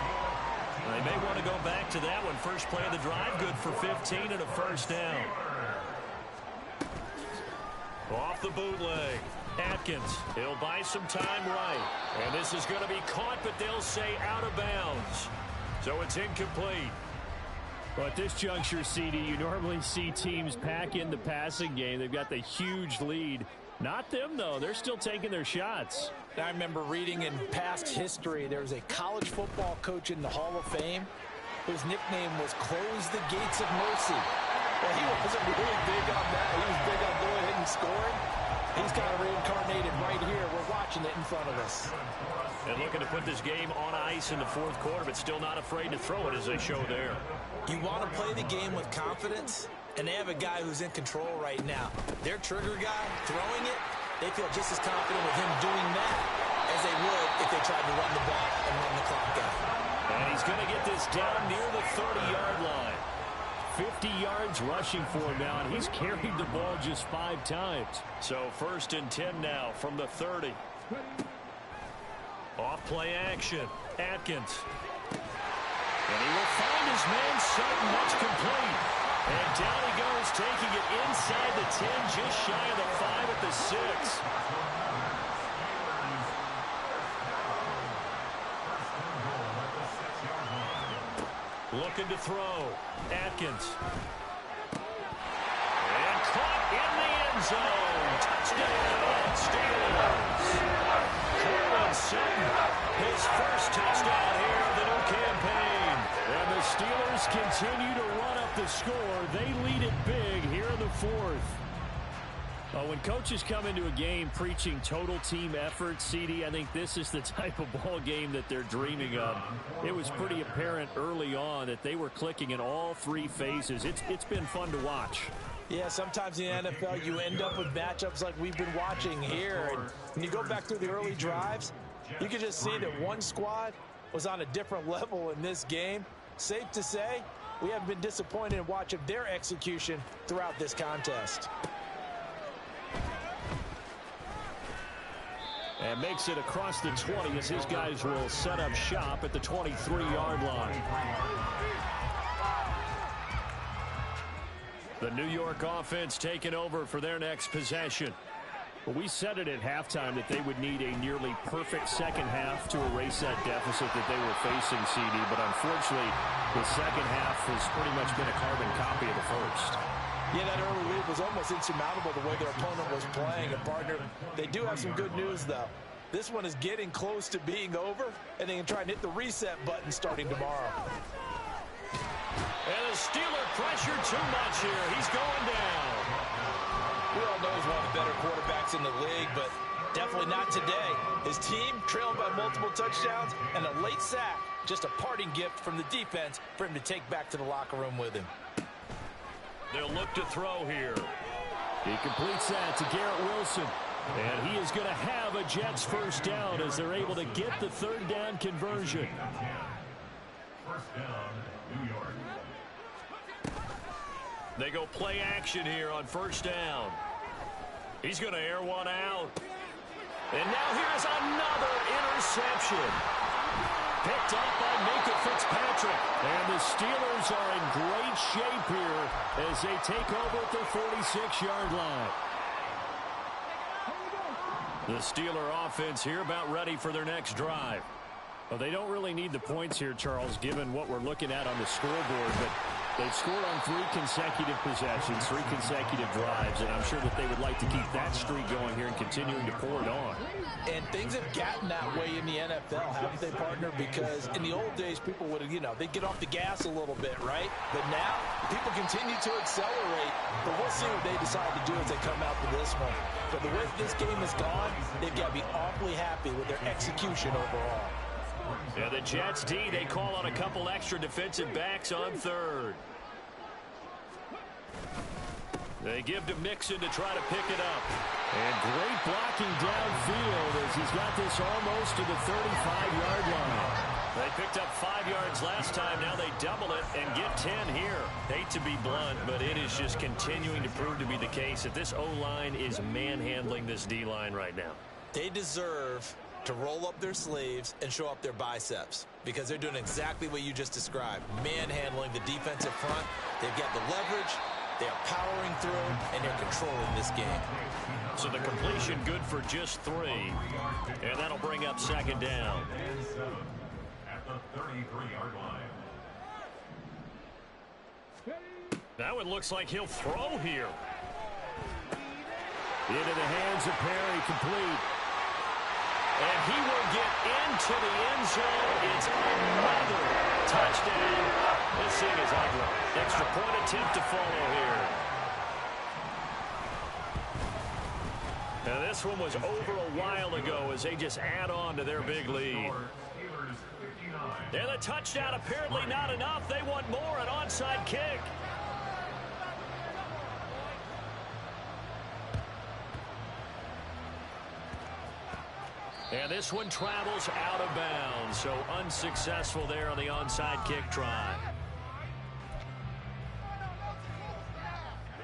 They may want to go back to that one. First play of the drive, good for 15 and a first down. Off the bootleg. Atkins, he'll buy some time right. And this is going to be caught, but they'll say out of bounds. So it's incomplete. Well, at this juncture, CD, you normally see teams pack in the passing game. They've got the huge lead. Not them, though. They're still taking their shots. I remember reading in past history, there was a college football coach in the Hall of Fame whose nickname was Close the Gates of Mercy. Well, he wasn't really big on that. He was big on going ahead and scoring. He's kind of reincarnated right here. We're watching it in front of us. And looking to put this game on ice in the fourth quarter, but still not afraid to throw it as they show there. You want to play the game with confidence, and they have a guy who's in control right now. Their trigger guy throwing it, they feel just as confident with him doing that as they would if they tried to run the ball and run the clock out. And he's going to get this down near the 30-yard line. 50 yards rushing for him now, and he's carried the ball just 5 times. So 1st and 10 now from the 30. Off play action. Atkins. And he will find his man Sutton. That's complete. And down he goes, taking it inside the 10, just shy of the 5 at the 6. Looking to throw. Atkins. And caught in the end zone. Touchdown, Steelers. Cortland Sutton, his first touchdown here of the new campaign. And the Steelers continue to run up the score. They lead it big here in the fourth. When coaches come into a game preaching total team effort, CD, I think this is the type of ball game that they're dreaming of. It was pretty apparent early on that they were clicking in all three phases. It's been fun to watch. Yeah, sometimes in the NFL you end up with matchups like we've been watching here. And when you go back through the early drives, you can just see that one squad was on a different level in this game. Safe to say, we haven't been disappointed in watching their execution throughout this contest. And makes it across the 20 as his guys will set up shop at the 23-yard line. The New York offense taking over for their next possession. Well, we said it at halftime that they would need a nearly perfect second half to erase that deficit that they were facing, CD. But unfortunately, the second half has pretty much been a carbon copy of the first. Yeah, that early lead was almost insurmountable the way their opponent was playing. And, partner, they do have some good news, though. This one is getting close to being over, and they can try and hit the reset button starting tomorrow. And the Steeler pressure too much here. He's going down. We all know he's one of the better quarterbacks in the league, but definitely not today. His team trailing by multiple touchdowns and a late sack. Just a parting gift from the defense for him to take back to the locker room with him. They'll look to throw here. He completes that to Garrett Wilson. And he is going to have a Jets first down as they're able to get the third down conversion. First down, New York. They go play action here on first down. He's going to air one out. And now here's another interception. Picked up by Minka Fitzpatrick. And the Steelers are in great shape here as they take over at their 46-yard line. The Steeler offense here about ready for their next drive. Well, they don't really need the points here, Charles, given what we're looking at on the scoreboard. But they've scored on 3 consecutive possessions, 3 consecutive drives, and I'm sure that they would like to keep that streak going here and continuing to pour it on. And things have gotten that way in the NFL, haven't they, partner? Because in the old days, people would have, they'd get off the gas a little bit, right? But now, people continue to accelerate. But we'll see what they decide to do as they come out for this one. But the way this game has gone, they've got to be awfully happy with their execution overall. Yeah, the Jets D, they call on a couple extra defensive backs on third. They give to Mixon to try to pick it up. And great blocking downfield as he's got this almost to the 35-yard line. They picked up 5 yards last time. Now they double it and get 10 here. Hate to be blunt, but it is just continuing to prove to be the case that this O-line is manhandling this D-line right now. They deserve to roll up their sleeves and show up their biceps because they're doing exactly what you just described, manhandling the defensive front. They've got the leverage, they are powering through, and they're controlling this game. So the completion good for just 3, and that'll bring up second down. At the 33-yard line. That one looks like he'll throw here. Into the hands of Perry, complete. And he will get into the end zone. It's another touchdown. This thing is ugly. Extra point attempt to follow here. Now this one was over a while ago as they just add on to their big lead. And the touchdown apparently not enough. They want more, an onside kick. And this one travels out of bounds, so unsuccessful there on the onside kick try.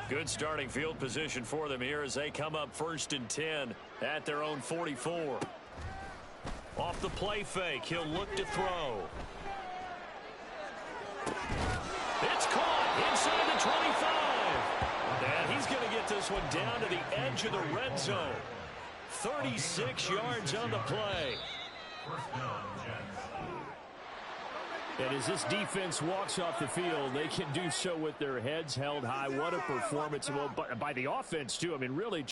Good starting field position for them here as they come up 1st and 10 at their own 44. Off the play fake, he'll look to throw. It's caught inside the 25. And he's going to get this one down to the edge of the red zone. 36 yards on the play. And as this defense walks off the field, they can do so with their heads held high. What a performance by the offense, too. I mean, really